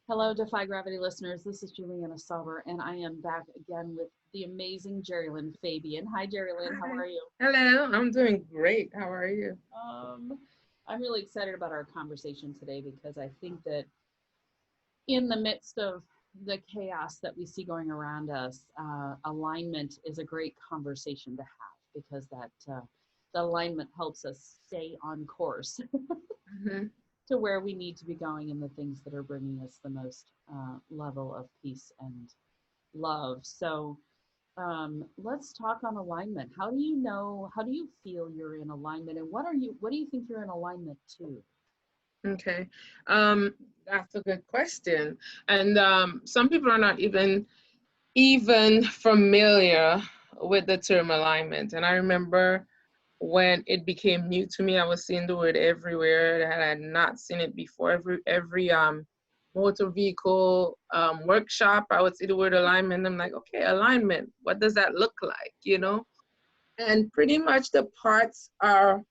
Hello, Defy Gravity listeners. This is Julianna Sauber, and I am back again with the amazing Jerrilyn Fabien. Hi, Jerrilyn. How Hi. are you? Hello, I'm doing great. How are you? Um, I'm really excited about our conversation today because I think that in the midst of the chaos that we see going around us, alignment is a great conversation to have because the alignment helps us stay on course Hmm. to where we need to be going and the things that are bringing us the most level of peace and love. So let's talk on alignment. How do you know, how do you feel you're in alignment and what do you think you're in alignment to? Okay. Um, that's a good question. And some people are not even familiar with the term alignment. And I remember when it became new to me, I was seeing the word everywhere and I had not seen it before. Every motor vehicle workshop, I would see the word alignment. I'm like, okay, alignment. What does that look like? And pretty much the parts are,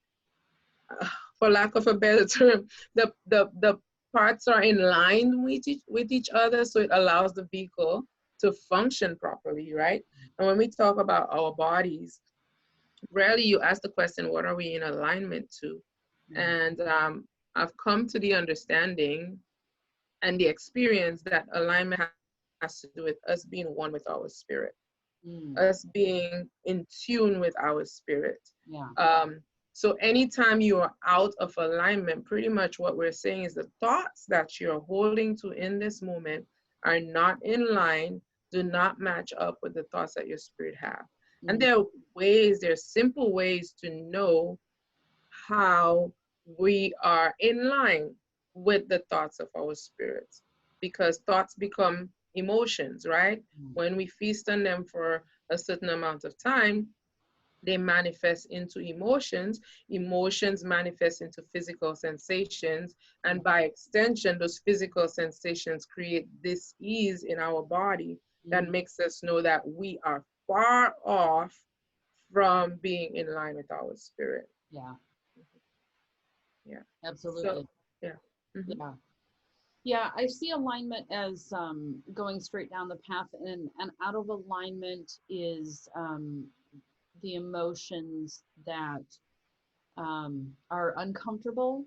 for lack of a better term, the parts are in line with each other, so it allows the vehicle to function properly, right? And when we talk about our bodies, rarely you ask the question, what are we in alignment to? Mm, And I've come to the understanding and the experience that alignment has to do with us being one with our spirit, us mm, being in tune with our spirit. yeah. So anytime you are out of alignment, pretty much what we're saying is the thoughts that you're holding to in this moment are not in line, do not match up with the thoughts that your spirit have. And Mm, there are simple ways to know how we are in line with the thoughts of our spirits, because thoughts become emotions, right? mm, When we feast on them for a certain amount of time, they manifest into emotions. Emotions manifest into physical sensations, yeah. and by extension those physical sensations create this ease in our body that Mm, makes us know that we are far off from being in line with our spirit. yeah, Yeah. So, absolutely. yeah. Hmm. Yeah. Yeah, I see alignment as going straight down the path, and out of alignment is the emotions that are uncomfortable,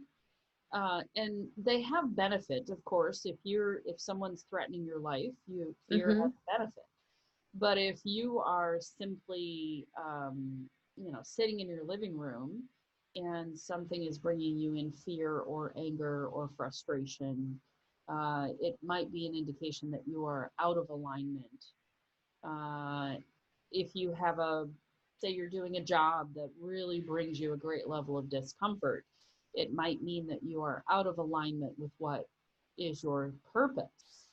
and they have benefit, of course. If someone's threatening your life, you fear has Hmm. a benefit. But if you are simply, sitting in your living room and something is bringing you in fear or anger or frustration, it might be an indication that you are out of alignment. Uh, if you have say you're doing a job that really brings you a great level of discomfort, it might mean that you are out of alignment with what is your purpose.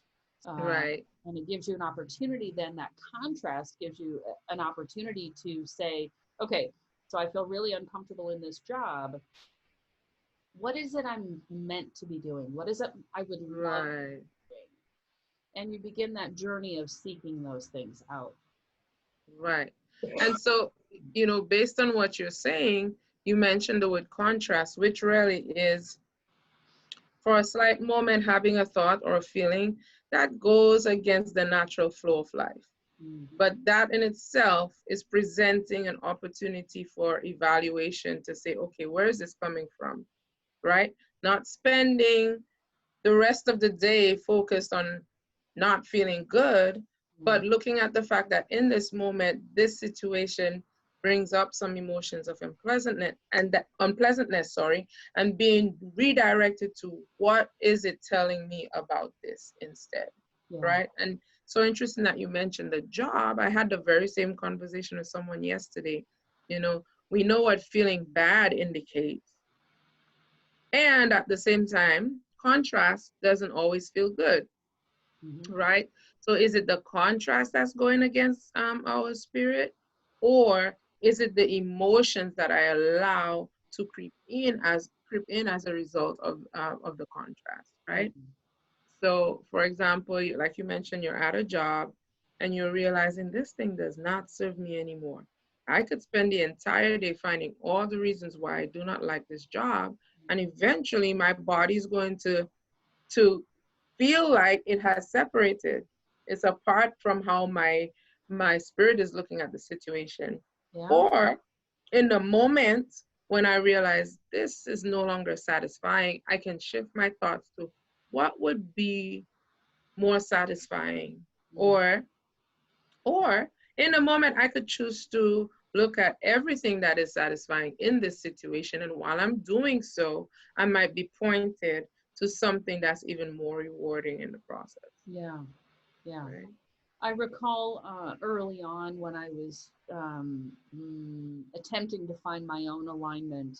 Uh, Right. and it gives you an opportunity, then that contrast gives you an opportunity to say, okay, so I feel really uncomfortable in this job. What is it I'm meant to be doing? What is it I would love Right. doing? And you begin that journey of seeking those things out. Right. And so, based on what you're saying, you mentioned the word contrast, which really is, for a slight moment, having a thought or a feeling that goes against the natural flow of life. Mm, But that in itself is presenting an opportunity for evaluation to say, okay, where is this coming from? Right? Not spending the rest of the day focused on not feeling good, mm, but looking at the fact that in this moment, this situation brings up some emotions of unpleasantness, sorry, and being redirected to what is it telling me about this instead, yeah. right? And so interesting that you mentioned the job. I had the very same conversation with someone yesterday. You know, we know what feeling bad indicates, and at the same time, contrast doesn't always feel good, Hmm. right? So is it the contrast that's going against our spirit? Or is it the emotions that I allow to creep in as a result of the contrast, right? Hmm. So for example, like you mentioned, you're at a job and you're realizing this thing does not serve me anymore. I could spend the entire day finding all the reasons why I do not like this job, and eventually my body's going to feel like it has separated. It's apart from how my spirit is looking at the situation. Yeah. Or in the moment when I realize this is no longer satisfying, I can shift my thoughts to what would be more satisfying. Or or in a moment, I could choose to look at everything that is satisfying in this situation. And while I'm doing so, I might be pointed to something that's even more rewarding in the process. Yeah. Yeah. Right? I recall early on when I was attempting to find my own alignment,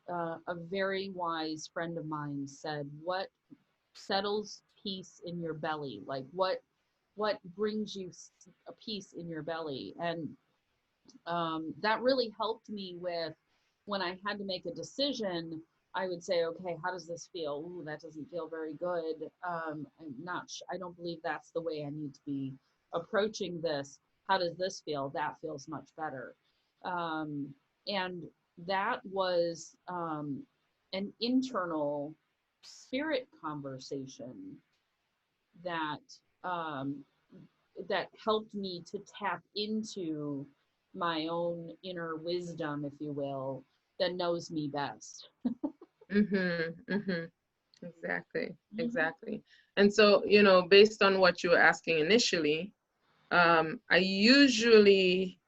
a very wise friend of mine said, "What settles peace in your belly? Like what brings you a peace in your belly?" And that really helped me with when I had to make a decision. I would say, okay, how does this feel? Ooh, that doesn't feel very good. I don't believe that's the way I need to be approaching this. How does this feel? That feels much better. Um, and that was an internal spirit conversation that um, that helped me to tap into my own inner wisdom, if you will, that knows me best. Mm-hmm. Mm-hmm. Exactly. Mm-hmm. Exactly. And so, based on what you were asking initially, I usually,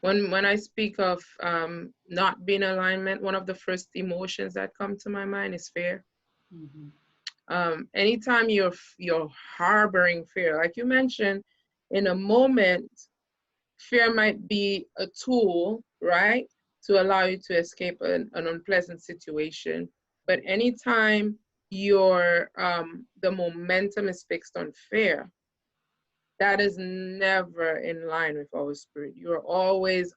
when I speak of not being in alignment, one of the first emotions that come to my mind is fear. Mm-hmm. Anytime you're harboring fear, like you mentioned, in a moment, fear might be a tool, right, to allow you to escape an unpleasant situation. But anytime the momentum is fixed on fear, that is never in line with our spirit. You're always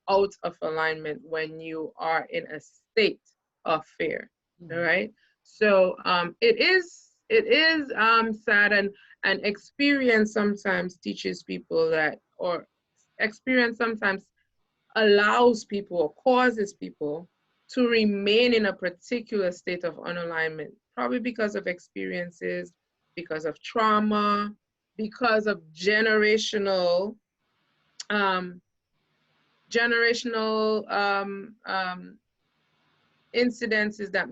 out of alignment when you are in a state of fear. All Yeah. right. So it is sad, and experience sometimes teaches people that, or experience sometimes allows people or causes people to remain in a particular state of unalignment, probably because of experiences, because of trauma, because of um, generational incidences that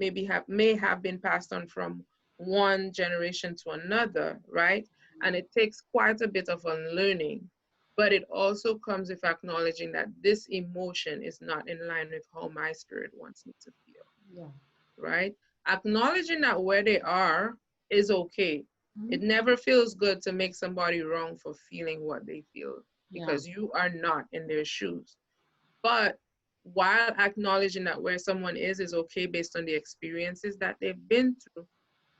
may have been passed on from one generation to another, right? And it takes quite a bit of unlearning, but it also comes with acknowledging that this emotion is not in line with how my spirit wants me to feel, Yeah. right? Acknowledging that where they are is okay. Mm-hmm. It never feels good to make somebody wrong for feeling what they feel, Yeah. because you are not in their shoes. But while acknowledging that where someone is okay based on the experiences that they've been through,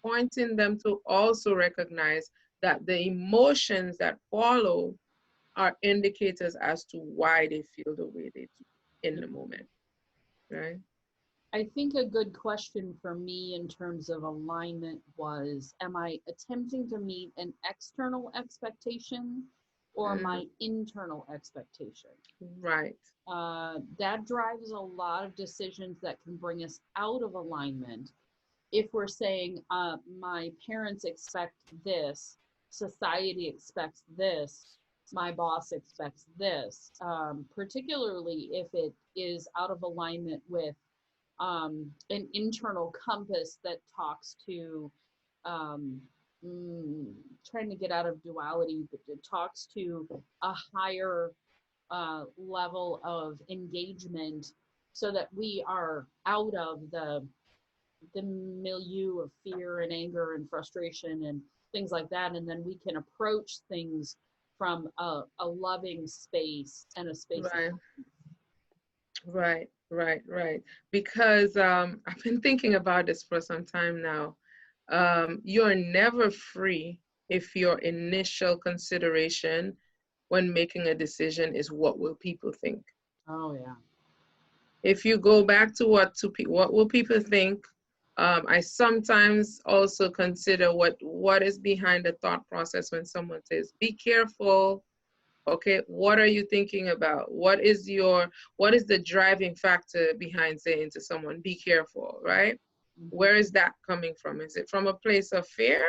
pointing them to also recognize that the emotions that follow are indicators as to why they feel the way they do in Yeah. the moment, right? I think a good question for me in terms of alignment was, am I attempting to meet an external expectation or Mm, my internal expectation? right. That drives a lot of decisions that can bring us out of alignment. If we're saying, my parents expect this, society expects this, my boss expects this, particularly if it is out of alignment with an internal compass that talks to um, mm, trying to get out of duality, but it talks to a higher level of engagement so that we are out of the milieu of fear and anger and frustration and things like that, and then we can approach things from a loving space and a space of Right. Right. Because I've been thinking about this for some time now. You're never free if your initial consideration when making a decision is what will people think. oh yeah. If you go back to what will people think, I sometimes also consider what is behind the thought process when someone says, "Be careful." Okay, what are you thinking about? What is the driving factor behind saying to someone, "Be careful," right? Mm-hmm. Where is that coming from? Is it from a place of fear?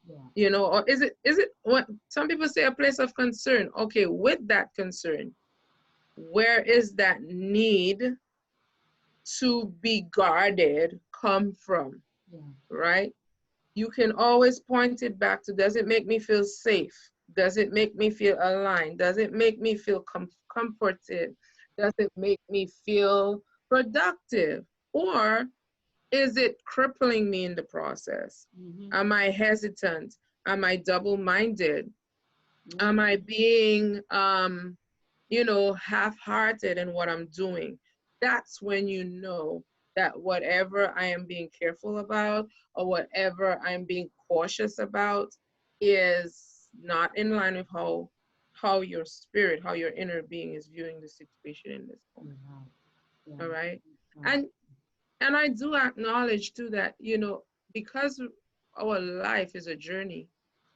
Yeah. You know, or is it what some people say, a place of concern? Okay, with that concern, where is that need to be guarded come from, Yeah. right? You can always point it back to, does it make me feel safe? Does it make me feel aligned? Does it make me feel comforted? Does it make me feel productive? Or is it crippling me in the process? Mm-hmm. Am I hesitant? Am I double-minded? Mm-hmm. Am I being half-hearted in what I'm doing? That's when you know that whatever I am being careful about or whatever I'm being cautious about is not in line with how your spirit, how your inner being is viewing the situation in this moment. Yeah. Yeah. All right. Right. And I do acknowledge too that, because our life is a journey,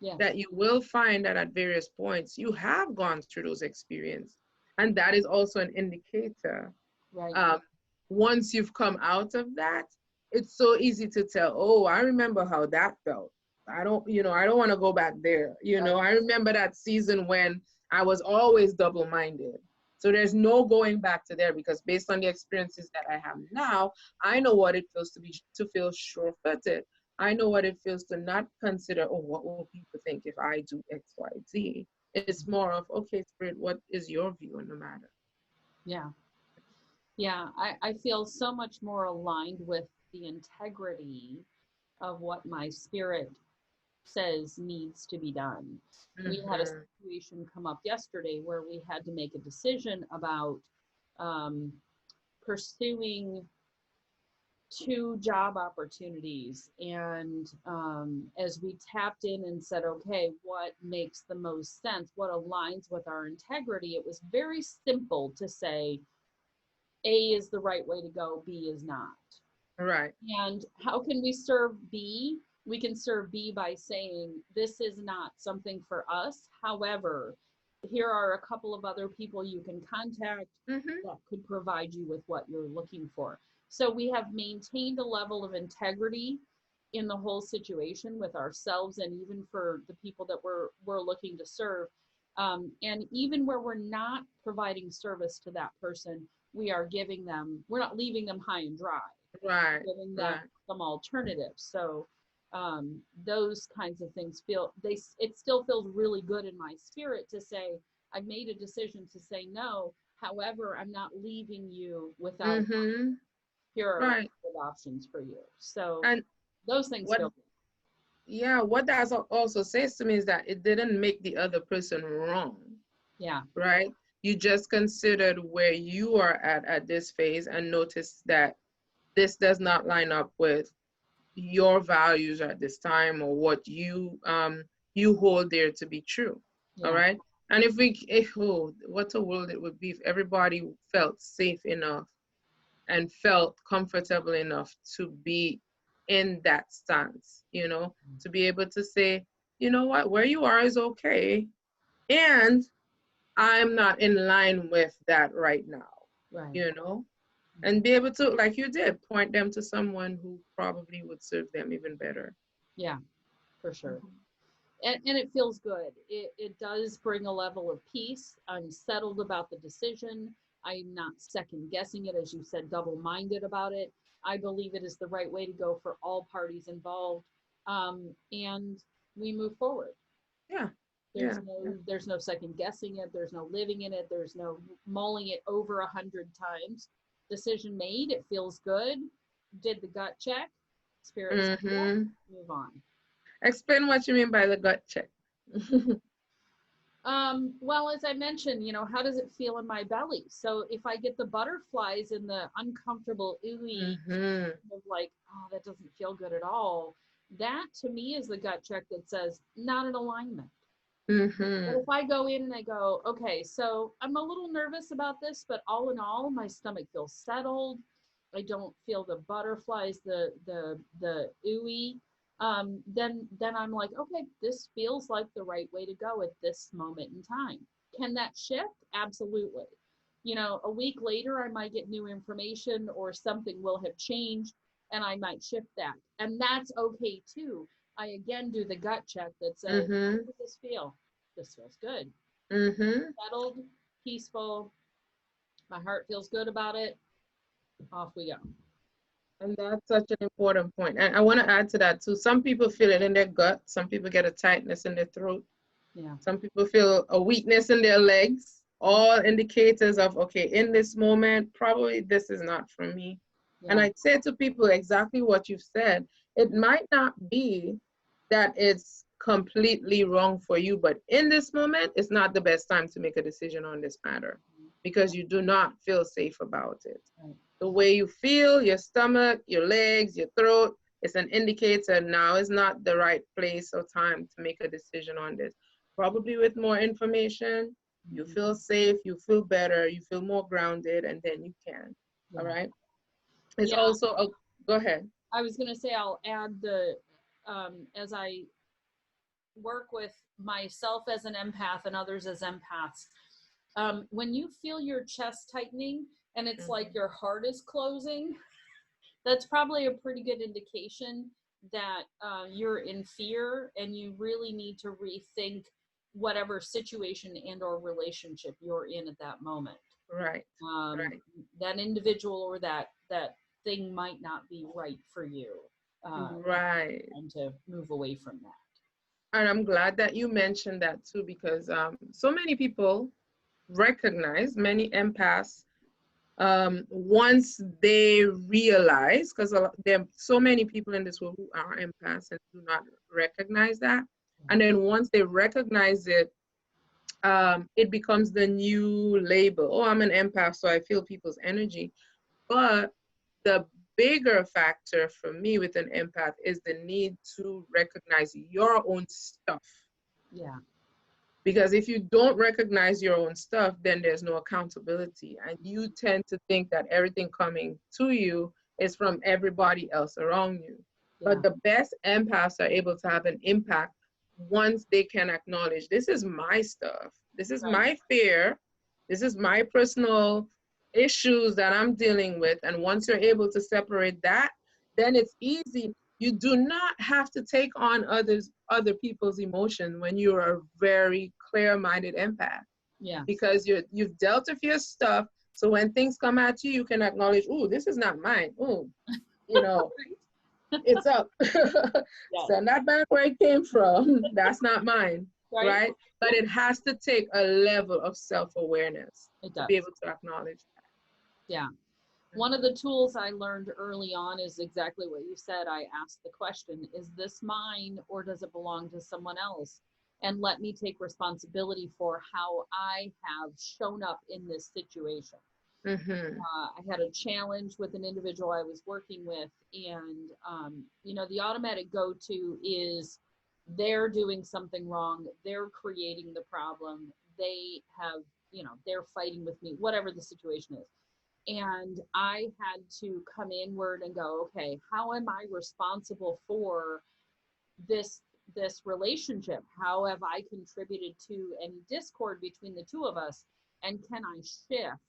Yes. that you will find that at various points you have gone through those experiences. And that is also an indicator. Right. Um, Once you've come out of that, it's so easy to tell, oh, I remember how that felt. I don't want to go back there. Right. I remember that season when I was always double-minded. So there's no going back to there, because based on the experiences that I have now, I know what it feels to feel sure-footed. I know what it feels to not consider, oh, what will people think if I do X, Y, Z? It's more of, okay, Spirit, what is your view on the matter? Yeah. Yeah. I feel so much more aligned with the integrity of what my spirit says needs to be done. We had a Mm-hmm. situation come up yesterday where we had to make a decision about um, pursuing two job opportunities. And as we tapped in and said, okay, what makes the most sense? What aligns with our integrity? It was very simple to say A is the right way to go, B is not. Right. And how can we serve B? We can serve B by saying, this is not something for us. However, here are a couple of other people you can contact Mm-hmm. that could provide you with what you're looking for. So we have maintained a level of integrity in the whole situation with ourselves and even for the people that we're looking to serve. And even where we're not providing service to that person, we're not leaving them high and dry, Right. giving them Right. some alternatives. So those kinds of things it still feels really good in my spirit to say, I've made a decision to say no. However, I'm not leaving you without, Mm-hmm. here are a Right. couple of options for you. So And those things what, feel good. yeah, what that also says to me is that it didn't make the other person wrong, Yeah. right? You just considered where you are at this phase and noticed that this does not line up with your values at this time, or what you hold there to be true. All Yeah. right. And what a world it would be if everybody felt safe enough and felt comfortable enough to be in that stance, to be able to say, you know what, where you are is okay. And I'm not in line with that right now, Right. you know, and be able to, like you did, point them to someone who probably would serve them even better. Yeah, for sure. Mhm. And it feels good. It does bring a level of peace. I'm settled about the decision. I'm not second guessing it, as you said, double minded about it. I believe it is the right way to go for all parties involved. And we move forward. Yeah, There's yeah, yeah. no second guessing it. There's no living in it. There's no mulling it over 100 times. Decision made. It feels good. Did the gut check. Spirit said, yeah, Mm-hmm. move on. Explain what you mean by the gut check. Well, as I mentioned, how does it feel in my belly? So if I get the butterflies and the uncomfortable ooey, Mm-hmm. of like, oh, that doesn't feel good at all, that to me is the gut check that says not in alignment. But Mm-hmm. if I go in and I go, okay, so I'm a little nervous about this, but all in all, my stomach feels settled. I don't feel the butterflies, the ooey. Then I'm like, okay, this feels like the right way to go at this moment in time. Can that shift? Absolutely. A week later, I might get new information or something will have changed and I might shift that. And that's okay too. I again do the gut check that says, how Mm-hmm. does this feel? This feels good. Mm-hmm. Settled, peaceful. My heart feels good about it. Off we go. And that's such an important point. And I want to add to that too. Some people feel it in their gut. Some people get a tightness in their throat. Yeah. Some people feel a weakness in their legs. All indicators of, okay, in this moment, probably this is not for me. And Yeah. I'd say to people exactly what you've said. It might not be that it's completely wrong for you, but in this moment, it's not the best time to make a decision on this matter because you do not feel safe about it. Right. The way you feel, your stomach, your legs, your throat, it's an indicator now is not the right place or time to make a decision on this. Probably with more information, you feel safe, you feel better, you feel more grounded, and then you can. Yeah. All right. It's Yeah. also a, go ahead. I was going to say, I'll add the, as I work with myself as an empath and others as empaths, when you feel your chest tightening and it's like your heart is closing, that's probably a pretty good indication that you're in fear and you really need to rethink whatever situation and or relationship you're in at that moment. Right. Right. That individual or that thing might not be right for you. Right. And to move away from that. And I'm glad that you mentioned that too, because so many people recognize, many empaths, once they realize, because there are so many people in this world who are empaths and do not recognize that. And then once they recognize it, it becomes the new label. Oh, I'm an empath, so I feel people's energy. But the bigger factor for me with an empath is the need to recognize your own stuff. Yeah. Because if you don't recognize your own stuff, then there's no accountability. And you tend to think that everything coming to you is from everybody else around you. Yeah. But the best empaths are able to have an impact once they can acknowledge this is my stuff. This is my fear. This is my personal issues that I'm dealing with. And once you're able to separate that, then it's easy. You do not have to take on other people's emotion when you're a very clear-minded empath. Yeah. Because you've dealt with your stuff. So when things come at you, you can acknowledge, oh, this is not mine. Oh, you know, it's up. Send that back where it came from. That's not mine. Right? But it has to take a level of self-awareness to be able to acknowledge that. Yeah. One of the tools I learned early on is exactly what you said. I asked the question, is this mine or does it belong to someone else? And let me take responsibility for how I have shown up in this situation. I had a challenge with an individual I was working with, and the automatic go-to is they're doing something wrong, they're creating the problem, they have, they're fighting with me, whatever the situation is. And I had to come inward and go, okay, how am I responsible for this relationship? How have I contributed to any discord between the two of us? And can I shift?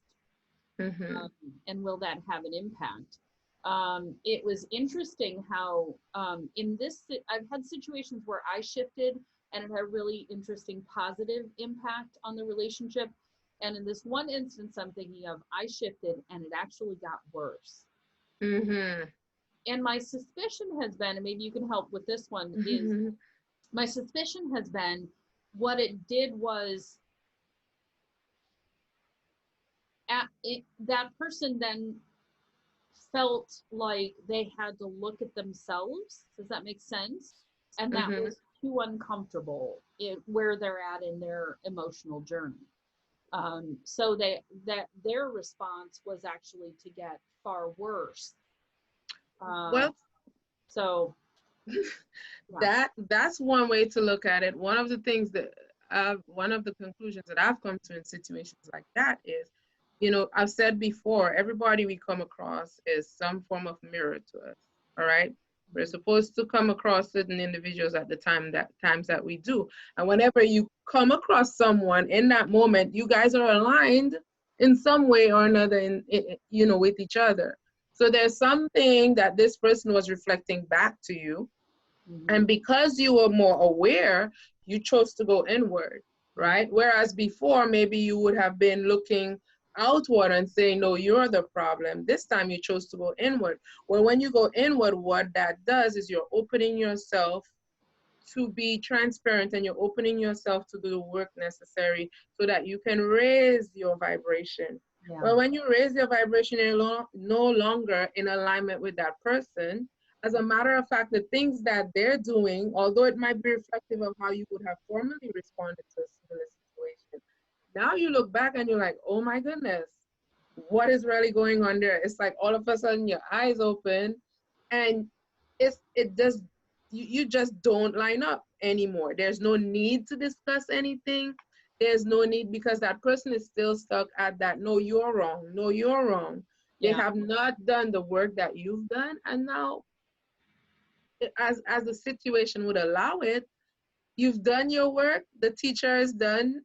And will that have an impact? It was interesting how in this, I've had situations where I shifted and it had a really interesting positive impact on the relationship. And in this one instance, I'm thinking of, I shifted and it actually got worse. And my suspicion has been, and maybe you can help with this one, is my suspicion has been what it did was that person then felt like they had to look at themselves. Does that make sense? And that was too uncomfortable where they're at in their emotional journey. So that their response was actually to get far worse. So that's one way to look at it. One of the things that one of the conclusions that I've come to in situations like that is, I've said before, everybody we come across is some form of mirror to us. All right. We're supposed to come across certain individuals at the times that we do. And whenever you come across someone in that moment, you guys are aligned in some way or another with each other. So there's something that this person was reflecting back to you And because you were more aware, you chose to go inward, right? Whereas before, maybe you would have been looking outward and saying, no, you're the problem. This time you chose to go inward. Well, when you go inward, what that does is you're opening yourself to be transparent, and you're opening yourself to do the work necessary so that you can raise your vibration. Yeah. Well, when you raise your vibration, you're no longer in alignment with that person. As a matter of fact, the things that they're doing, although it might be reflective of how you would have formerly responded to a similar situation, now you look back and you're like, oh my goodness, what is really going on there? It's like all of a sudden your eyes open, and it just you just don't line up anymore. There's no need to discuss anything. There's no need, because that person is still stuck at that, no, you're wrong, no, you're wrong. They have not done the work that you've done, and now, as the situation would allow it, you've done your work, the teacher is done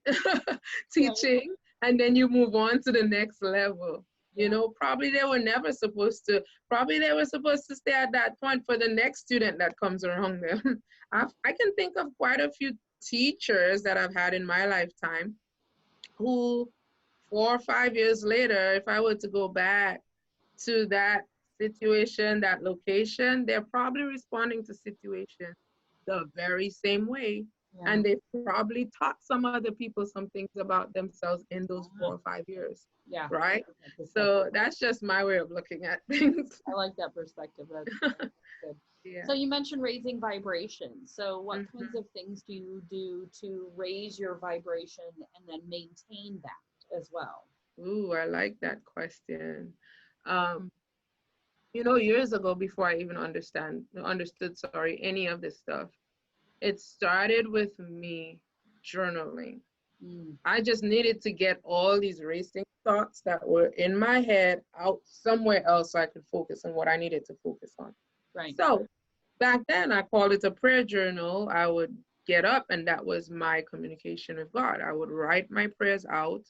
teaching, and then you move on to the next level. You know, probably they were supposed to stay at that point for the next student that comes around them. I can think of quite a few teachers that I've had in my lifetime who 4 or 5 years later, if I were to go back to that situation, that location, they're probably responding to situation the very same way. And they probably taught some other people some things about themselves in those 4 or 5 years. Right? So that's just my way of looking at things. I like that perspective. That's good. So you mentioned raising vibration. So what kinds of things do you do to raise your vibration and then maintain that as well? Ooh, I like that question. You know, years ago, before I even understood, any of this stuff, it started with me journaling. I just needed to get all these racing thoughts that were in my head out somewhere else so I could focus on what I needed to focus on. Right. So back then, I called it a prayer journal. I would get up, and that was my communication with God. I would write my prayers out.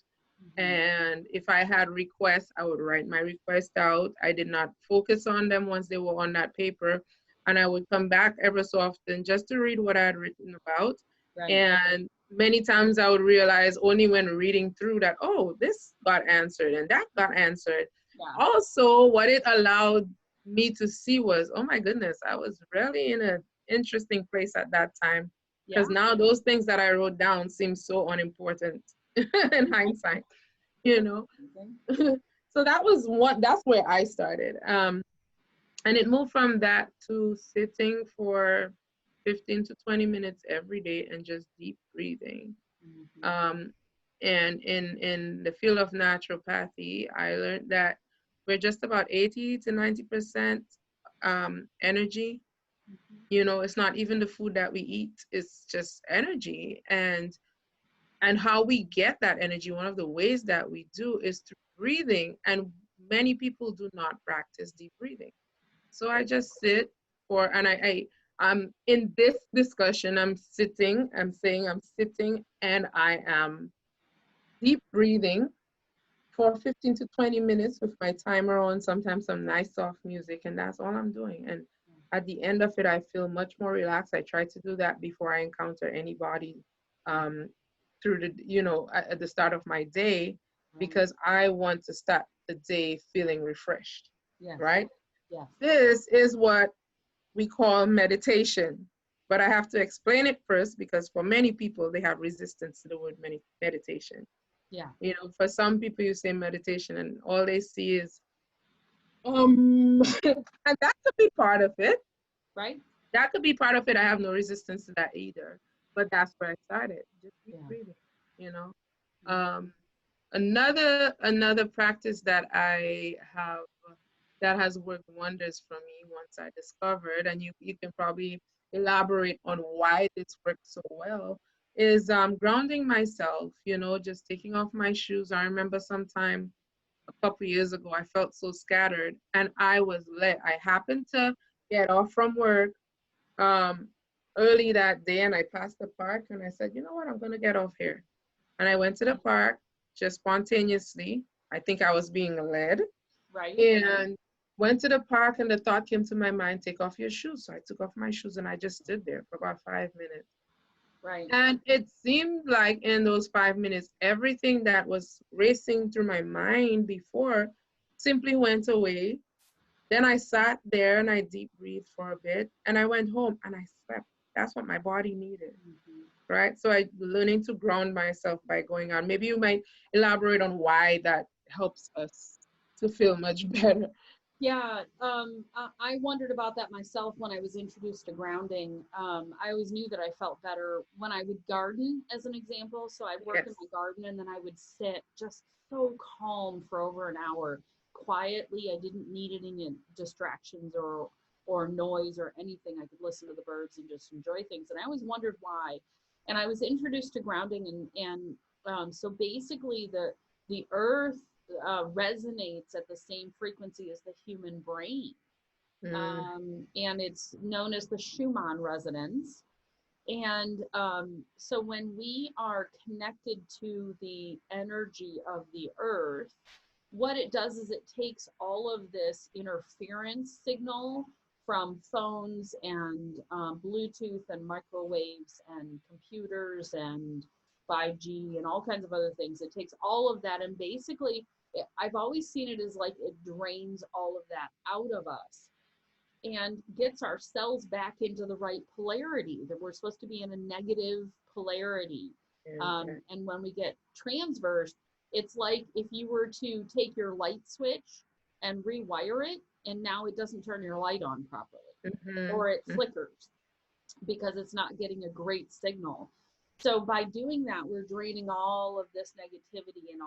And if I had requests, I would write my request out. I did not focus on them once they were on that paper. And I would come back ever so often just to read what I had written about. Right. And many times I would realize only when reading through that, oh, this got answered and that got answered. Yeah. Also, what it allowed me to see was, oh my goodness, I was really in an interesting place at that time. Because now those things that I wrote down seem so unimportant in hindsight, you know. So that's where I started. And it moved from that to sitting for 15 to 20 minutes every day and just deep breathing. And in the field of naturopathy, I learned that we're just about 80 to 90% energy. You know, it's not even the food that we eat, it's just energy. And how we get that energy, one of the ways that we do is through breathing. And many people do not practice deep breathing. So I just sit I'm in this discussion, I'm saying I'm sitting and I am deep breathing for 15 to 20 minutes with my timer on, sometimes some nice soft music, and that's all I'm doing. And at the end of it, I feel much more relaxed. I try to do that before I encounter anybody through at the start of my day, because I want to start the day feeling refreshed. Right? Yeah. This is what we call meditation, but I have to explain it first, because for many people, they have resistance to the word meditation. Yeah. You know, for some people, you say meditation and all they see is, and that could be part of it. Right. That could be part of it. I have no resistance to that either. But that's where I started, just keep breathing, you know. Another practice that I have that has worked wonders for me once I discovered, and you can probably elaborate on why this works so well, is grounding myself, you know, just taking off my shoes. I remember sometime a couple years ago, I felt so scattered, and I happened to get off from work early that day, and I passed the park, and I said, you know what, I'm going to get off here. And I went to the park just spontaneously. I think I was being led. Right. And Went to the park and the thought came to my mind, take off your shoes. So I took off my shoes and I just stood there for about 5 minutes. Right. And it seemed like in those 5 minutes, everything that was racing through my mind before simply went away. Then I sat there and I deep breathed for a bit and I went home and I slept. That's what my body needed. Mm-hmm. Right? So I learning to ground myself by going out. Maybe you might elaborate on why that helps us to feel much better. Yeah, I wondered about that myself when I was introduced to grounding. I always knew that I felt better when I would garden, as an example. So I'd work in Yes. my garden and then I would sit just so calm for over an hour quietly. I didn't need any distractions or noise or anything. I could listen to the birds and just enjoy things. And I always wondered why. And I was introduced to grounding, and so basically the earth resonates at the same frequency as the human brain. Mm, And it's known as the Schumann resonance. And so when we are connected to the energy of the earth, what it does is it takes all of this interference signal from phones and Bluetooth and microwaves and computers and 5G and all kinds of other things. It takes all of that and basically, I've always seen it as like it drains all of that out of us and gets our cells back into the right polarity, that we're supposed to be in a negative polarity. okay. And when we get transverse, it's like if you were to take your light switch and rewire it, and now it doesn't turn your light on properly, Mm-hmm. or it flickers because it's not getting a great signal. So by doing that, we're draining all of this negativity and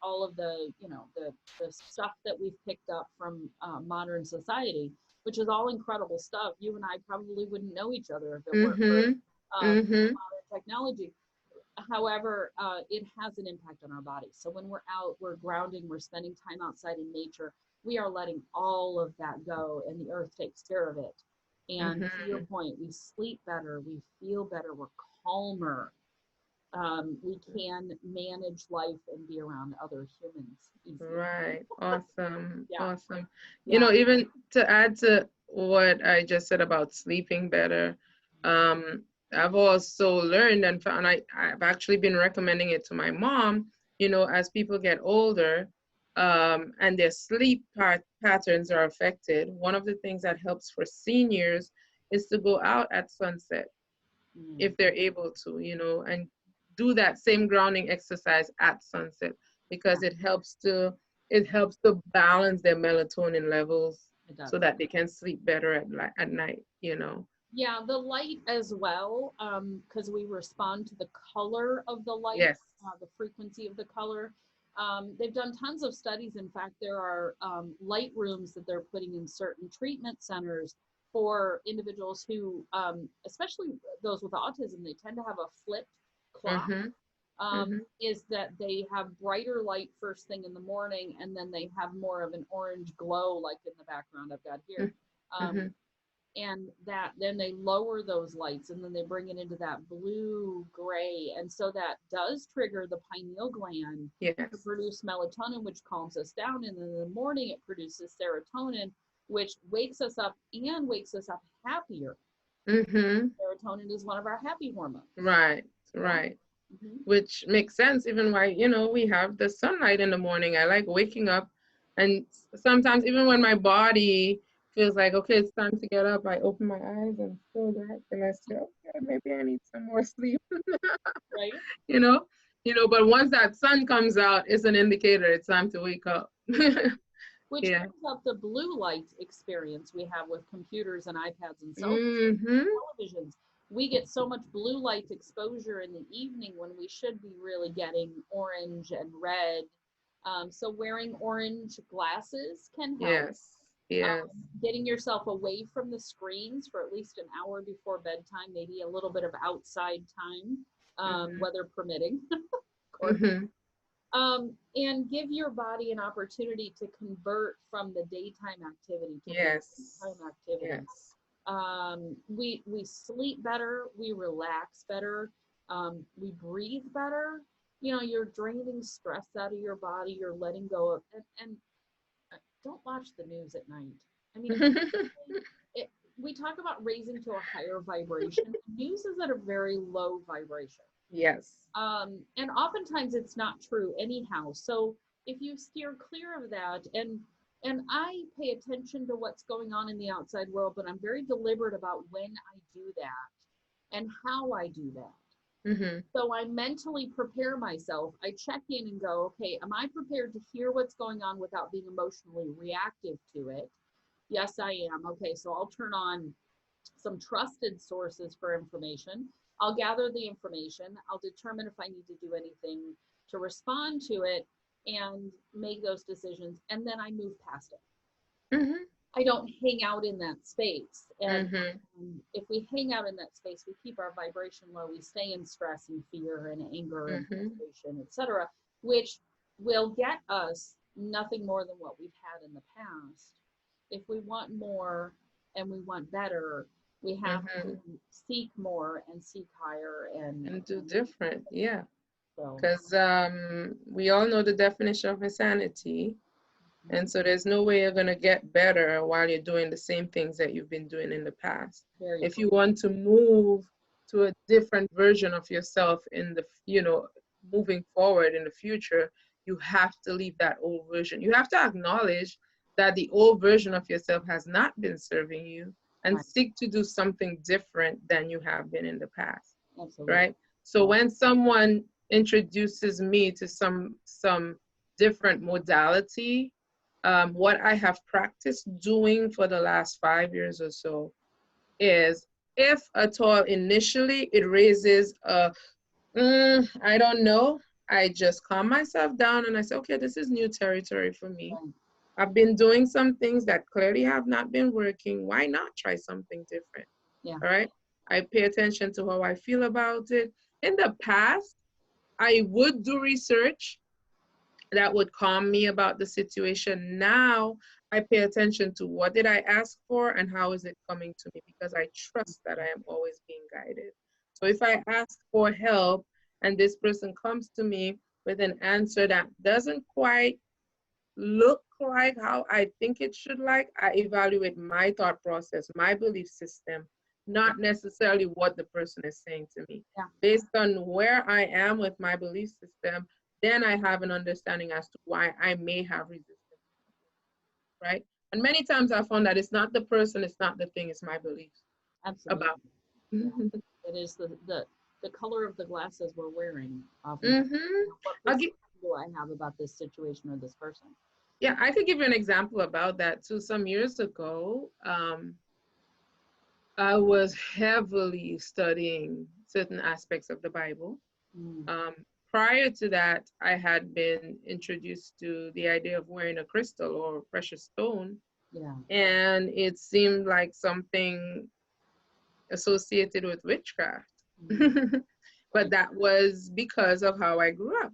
all of the the stuff that we've picked up from modern society, which is all incredible stuff. You and I probably wouldn't know each other if it weren't for Mm-hmm. Mm-hmm. modern technology. However, it has an impact on our bodies. So when we're out, we're grounding, we're spending time outside in nature, we are letting all of that go, and the earth takes care of it. And to your Mm-hmm. point, we sleep better, we feel better, we're calmer. We can manage life and be around other humans easier. Right. Awesome. Yeah, Awesome. yeah. Even to add to what I just said about sleeping better, um, I've also learned and found I've actually been recommending it to my mom, as people get older, and their sleep patterns are affected. One of the things that helps for seniors is to go out at sunset Mm, if they're able to, and do that same grounding exercise at sunset yeah, because it helps to balance their melatonin levels it so does. that they can sleep better at night. Yeah, the light as well, because we respond to the color of the light, Yes. the frequency of the color. They've done tons of studies. In fact, there are light rooms that they're putting in certain treatment centers for individuals who, especially those with autism, they tend to have a flipped clock. Mm-hmm. Mm-hmm. Is that they have brighter light first thing in the morning, and then they have more of an orange glow, like in the background I've got here. Mm-hmm. Um, and that then they lower those lights and then they bring it into that blue gray, and so that does trigger the pineal gland to Yes. produce melatonin, which calms us down, and then in the morning it produces serotonin, which wakes us up and wakes us up happier. Mm-hmm. Serotonin is one of our happy hormones. Right. Yeah. Right. Mm-hmm. Which makes sense even why we have the sunlight in the morning. I like waking up, and sometimes even when my body feels like, okay, it's time to get up, I open my eyes and still dark and I say, okay, maybe I need some more sleep. Right. you know but once that sun comes out, it's an indicator it's time to wake up. Which Yeah. brings up the blue light experience we have with computers and iPads and cell Mm-hmm. televisions. We get so much blue light exposure in the evening when we should be really getting orange and red. So wearing orange glasses can help. Yes. Yes. Getting yourself away from the screens for at least an hour before bedtime, maybe a little bit of outside time, Mm-hmm. weather permitting, of course. Mm-hmm. And give your body an opportunity to convert from the daytime activity to the Yes. nighttime activity. Yes. We sleep better, we relax better, we breathe better. You're draining stress out of your body, you're letting go of, and don't watch the news at night. I mean, it, we talk about raising to a higher vibration. News is at a very low vibration. Yes. And oftentimes it's not true anyhow. So if you steer clear of that, and I pay attention to what's going on in the outside world, but I'm very deliberate about when I do that and how I do that. Mm-hmm. So I mentally prepare myself. I check in and go, okay, am I prepared to hear what's going on without being emotionally reactive to it? Yes, I am. Okay, so I'll turn on some trusted sources for information. I'll gather the information. I'll determine if I need to do anything to respond to it and make those decisions. And then I move past it. Mm-hmm. I don't hang out in that space. And Mm-hmm. if we hang out in that space, we keep our vibration low. We stay in stress and fear and anger and Mm-hmm. frustration, etc., which will get us nothing more than what we've had in the past. If we want more and we want better, we have Mm-hmm. to seek more and seek higher And do different. Yeah. so Because we all know the definition of insanity. And so there's no way you're going to get better while you're doing the same things that you've been doing in the past. very If you want to move to a different version of yourself in the, moving forward in the future, you have to leave that old version. You have to acknowledge that the old version of yourself has not been serving you and right. seek to do something different than you have been in the past. Absolutely. Right? So when someone introduces me to some different modality, what I have practiced doing for the last 5 years or so is, if at all initially it raises I don't know, I just calm myself down and I say, okay, this is new territory for me. Right. I've been doing some things that clearly have not been working. Why not try something different? Yeah. All right. I pay attention to how I feel about it. In the past, I would do research that would calm me about the situation. Now I pay attention to what did I ask for and how is it coming to me, because I trust that I am always being guided. So if I ask for help and this person comes to me with an answer that doesn't quite look like how I think it should, like, I evaluate my thought process, my belief system, not necessarily what the person is saying to me. Yeah. Based on where I am with my belief system, then I have an understanding as to why I may have resistance, right? And many times I found that it's not the person, it's not the thing, it's my beliefs. Absolutely. About. Yeah. It is the color of the glasses we're wearing. What Mm-hmm. do I have about this situation or this person? Yeah, I could give you an example about that too. Some years ago, I was heavily studying certain aspects of the Bible. Prior to that, I had been introduced to the idea of wearing a crystal or precious stone. Yeah. And it seemed like something associated with witchcraft. But that was because of how I grew up,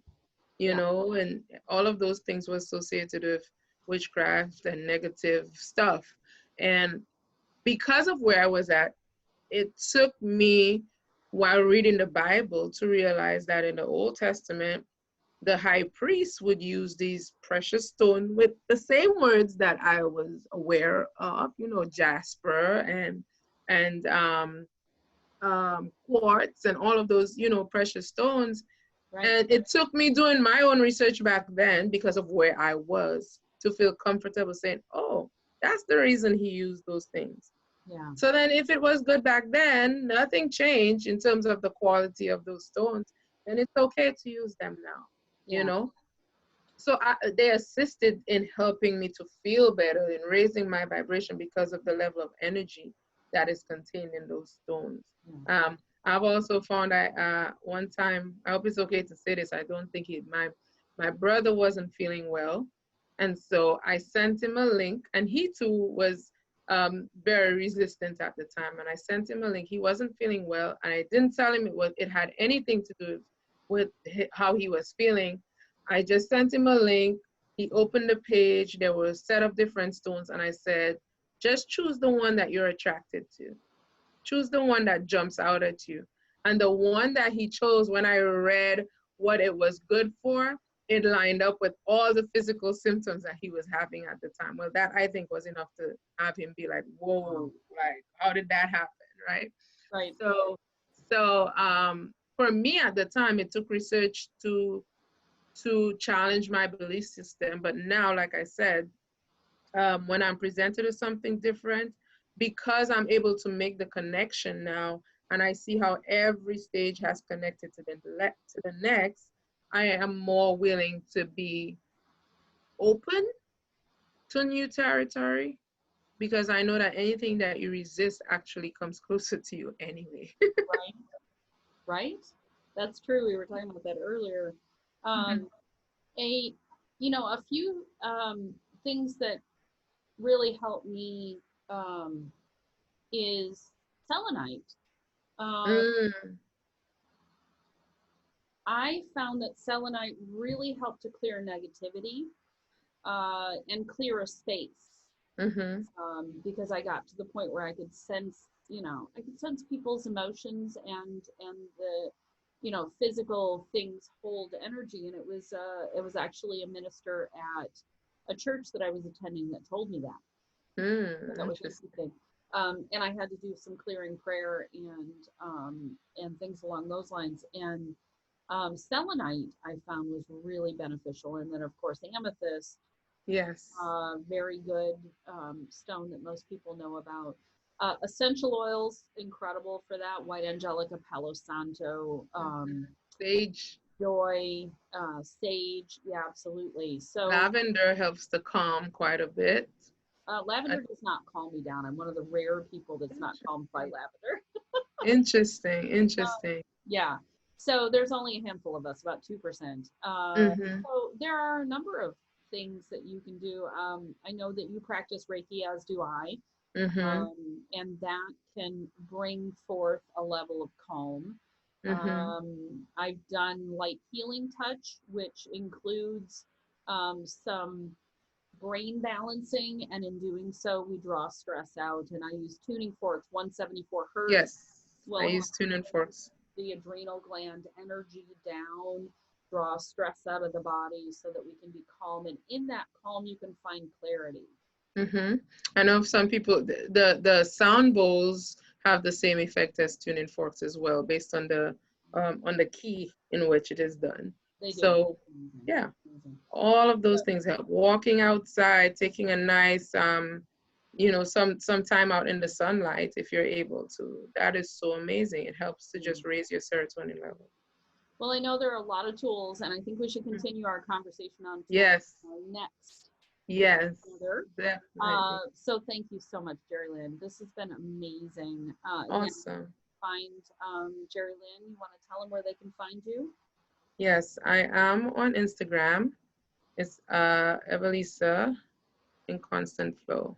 you know, and all of those things were associated with witchcraft and negative stuff. And because of where I was at, it took me, while reading the Bible, to realize that in the Old Testament, the high priest would use these precious stones with the same words that I was aware of, you know, jasper and quartz and all of those, you know, precious stones. Right. And it took me doing my own research back then, because of where I was, to feel comfortable saying, oh, that's the reason he used those things. Yeah. So then if it was good back then, nothing changed in terms of the quality of those stones, then it's okay to use them now, you know? So they assisted in helping me to feel better, in raising my vibration because of the level of energy that is contained in those stones. I've also found one time, I hope it's okay to say this, I don't think my brother wasn't feeling well. And so I sent him a link, and he too was very resistant at the time. And I sent him a link. He wasn't feeling well, and I didn't tell him it had anything to do with how he was feeling. I just sent him a link. He opened the page. There were a set of different stones, and I said, just choose the one that you're attracted to. Choose the one that jumps out at you. And the one that he chose, when I read what it was good for, it lined up with all the physical symptoms that he was having at the time. Well, that I think was enough to have him be like, whoa, like, how did that happen, right? Right. So for me at the time, it took research to challenge my belief system. But now, like I said, when I'm presented with something different, because I'm able to make the connection now, and I see how every stage has connected to the next, I am more willing to be open to new territory, because I know that anything that you resist actually comes closer to you anyway. Right. Right. That's true. We were talking about that earlier. Um, a a few things that really helped me is selenite. Um, Mm, I found that selenite really helped to clear negativity and clear a space, mm-hmm. because I got to the point where I could sense, I could sense people's emotions and the, physical things hold energy. And it was actually a minister at a church that I was attending that told me that. So that was Interesting. interesting. And I had to do some clearing prayer and things along those lines. And selenite I found was really beneficial. And then of course amethyst, Yes. very good stone that most people know about. Essential oils, incredible for that. White angelica, palo santo, Sage. joy, sage. Yeah, absolutely. So Lavender helps to calm quite a bit. Uh, lavender does not calm me down. I'm one of the rare people that's not calmed by lavender. Interesting. Interesting. Yeah. So there's only a handful of us, about 2%. Mm-hmm. So there are a number of things that you can do. I know that you practice Reiki, as do I, Mm-hmm. and that can bring forth a level of calm. Mm-hmm. I've done light healing touch, which includes some brain balancing, and in doing so, we draw stress out. And I use tuning forks, 174 hertz, Yes. I will help use tuning forks. the adrenal gland energy down, draw stress out of the body so that we can be calm. And in that calm, you can find clarity. Mm-hmm. I know some people, the sound bowls have the same effect as tuning forks as well, based on the key in which it is done. They do. So Amazing. yeah, Amazing. all of those But, things help. Walking outside, taking a nice some time out in the sunlight if you're able to. That is so amazing. It helps to just raise your serotonin level. well, I know there are a lot of tools, and I think we should continue our conversation on tools Yes. next. Yes. Together. Definitely. So thank you so much, Jerrilyn. This has been amazing. Again, Awesome. find Jerrilyn. You want to tell them where they can find you? Yes, I am on Instagram. It's Evelisa in Constant Flow.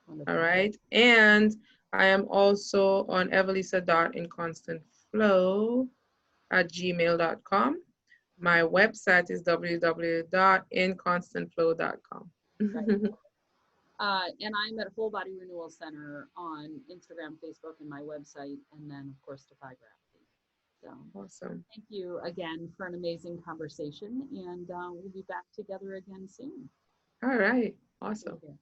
All Wonderful. right. And I am also on evelisa.inconstantflow@gmail.com. My website is www.inconstantflow.com. Right. And I'm at Whole Body Renewal Center on Instagram, Facebook, and my website, and then of course Defy Gravity. So Awesome. thank you again for an amazing conversation, and we'll be back together again soon. All right. Take Awesome. care.